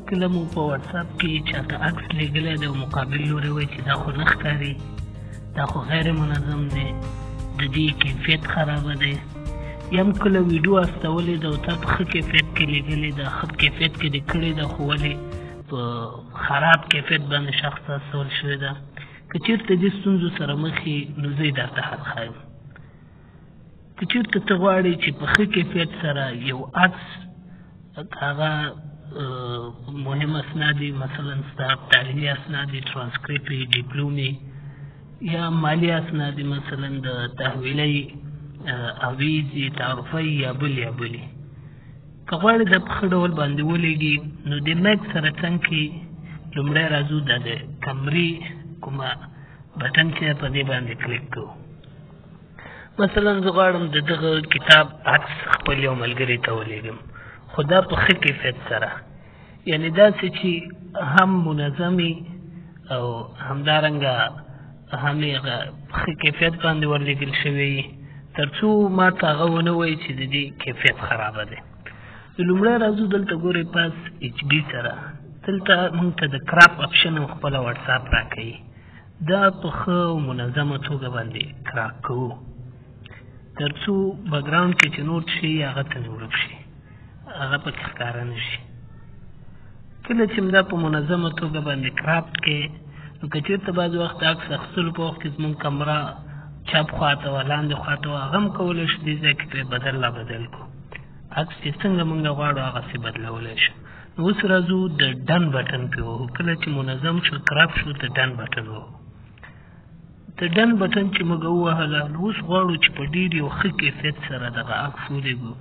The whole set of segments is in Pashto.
کله مو په واتساپ کې چاته عکس لیږلی دی او مقابل لوري وایي چې دا خو نه ښکاري، دا خو غیر منظم دی، د دې کیفیت خرابه دی. یا هم کله ویډیو استولې ده او تا په ښه کیفیت کې لیږلې ده، ښه کیفیت کې دې کړې ده، خو ولې په خراب کیفیت باندې شخص ته استول شوې ده. که چېرته دې ستونزو سره مخ یې نو زه یې درته حل ښایم. که چېرته ته غواړې چې په ښه کیفیت سره یو عکس هغه مهم اسناد دي، مثلا ستا تعلیمي اسناد دي، ترانسکریپټ وي، ډیپلوم یا مالي اسناد دي، مثلا د تحویلۍ اویزې تعرفۍ یا بلې. که غواړې دا په ښه ډول باندې ولېږي نو د میک سره څنګ کې لومړی راځو دا د کمرې کومه بټن چې په دې باندې کلیک کوو. مثلا زه غواړم د دغه کتاب عکس خپل یو ملګري ته ولېږم، خو دا په ښه کیفیت سره، یعنې داسې چې هم منظمې او همدارنګه هم یې په ښه کیفیت باندې ورلېږل شوی تر څو ما ته هغه ونه وایي چې د دې کیفیت خرابه دی. لومړی راځو دلته ګورئ پاس ایچ ډي سره، دلته موږ ته د کراپ اپشن هم خپله واتساپ راکوي. دا په ښه او منظمه توګه باندې کراپ کوو تر څو بکګراونډ کې چې نوټ شي هغه ته ورک شي، هغه پکې ښکاره نه شي. کله چې دا په منظمه توګه باندې کراپ کې نو که چېرته بعض وخت عکس اخیستلو په وخت کې زموږ کمره چپ خواته وه لاندې خواته وه، هغه هم کولی شو دې ځای کې پرې بدل کړو، عکس چې څنګه موږ غواړو هغسې بدلولی شو. نو اوس راځو د ډن بټن پرې وهو. کله چې منظم شو کراپ شو د ډن بټن وهو. د ډن بټن چې موږ ووهله نو اوس غواړو چې په ډېر یو ښه کیفیت سره دغه عکس ولېږو.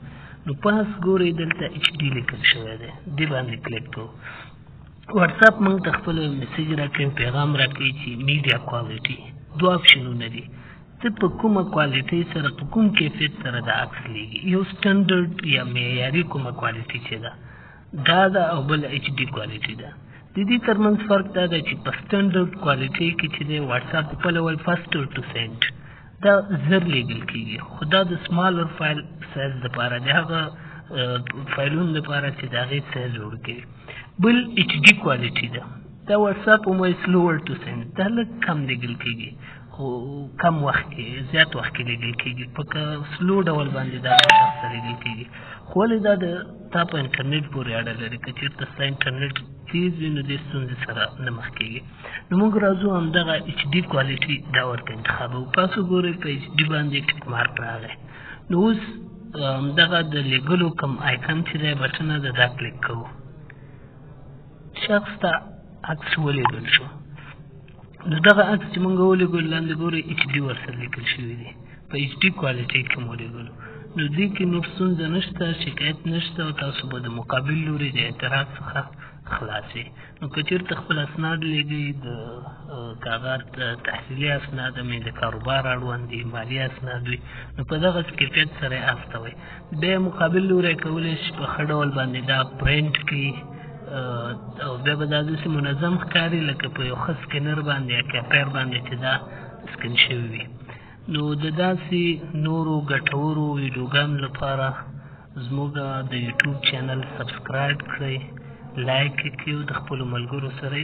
نو پاس ګورئ دلته ایچ ډي لیکل شوی دی، دې باندې کلیک کوو. واتساپ موږ ته خپله میسیج راکوي، پیغام راکوي چې میډیا کوالټي دوه اپشنونه دي، ته په کومه کوالټۍ سره په کوم کیفیت سره د عکس لیږي. یو سټنډرډ یا معیاري کومه کوالټي چې ده دا ده، او بل ایچ ډي کوالټي ده. د دې ترمنځ فرق دا ده چې په سټنډرډ کوالټۍ کې چې دی واتساپ خپله وایي فاسټر ټو سینډ، دا زر لیږل کېږي، خو دا د سمالر فایل سایز دپاره د هغه فایلونو دپاره چې د هغې سایز لوړ کوي. بل ایچ ډي کوالټي ده، دا واتساپ هم وایي سلوور ټو سینډ، دا لږ کم لیږل کېږي، خو کم وخت کې زیات وخت کې لیږل کېږي، په سلو ډول باندې دا شخص ته لیږل کېږي. خو ولې دا د تا په انټرنیټ پورې اړه لري، که چېرته ستا انټرنیټ تیز وي نو دې ستونزې سره نه مخ کېږي. نو موږ راځو همدغه ایچ ډي کوالټي دا ورته انتخابوو. تاسو ګورئ په ایچ ډي باندې ټیک مارک راغی. نو اوس همدغه د لیږلو کوم آیکن چې دی بټنه ده دا کلیک کوو. شخص ته عکس ولېږل شو. نو دغه عکس چې موږ ولېږلو لاندې ګورئ ایچ ډي ورسره لیکل شوي دي، په ایچ ډي کوالټۍ کې مو ولېږلو. نو دې کې نور ستونزه نشته، شکایت نشته، او تاسو به د مقابل لوري د اعتراض څخه خلاص یې. نو که چېرته خپل اسناد لیږئ، د کاغذ تحصیلي اسناد هم د کاروبار اړوند دي، مالي اسناد وي، نو په دغسې کیفیت سره یې استوئ. بیا مقابل لوری کولی شي په ښه ډول باندې دا پرنټ کړي او بیا به دا داسې منظم ښکاري لکه په یو ښه سکینر باندې یا کاپیر باندې چې دا سکین شوي وي. نو د داسې نورو ګټورو ویډیوګانو لپاره زموږ د یوټیوب چینل سبسکرایب کړئ، لایک یې کړئ او د خپلو ملګرو سره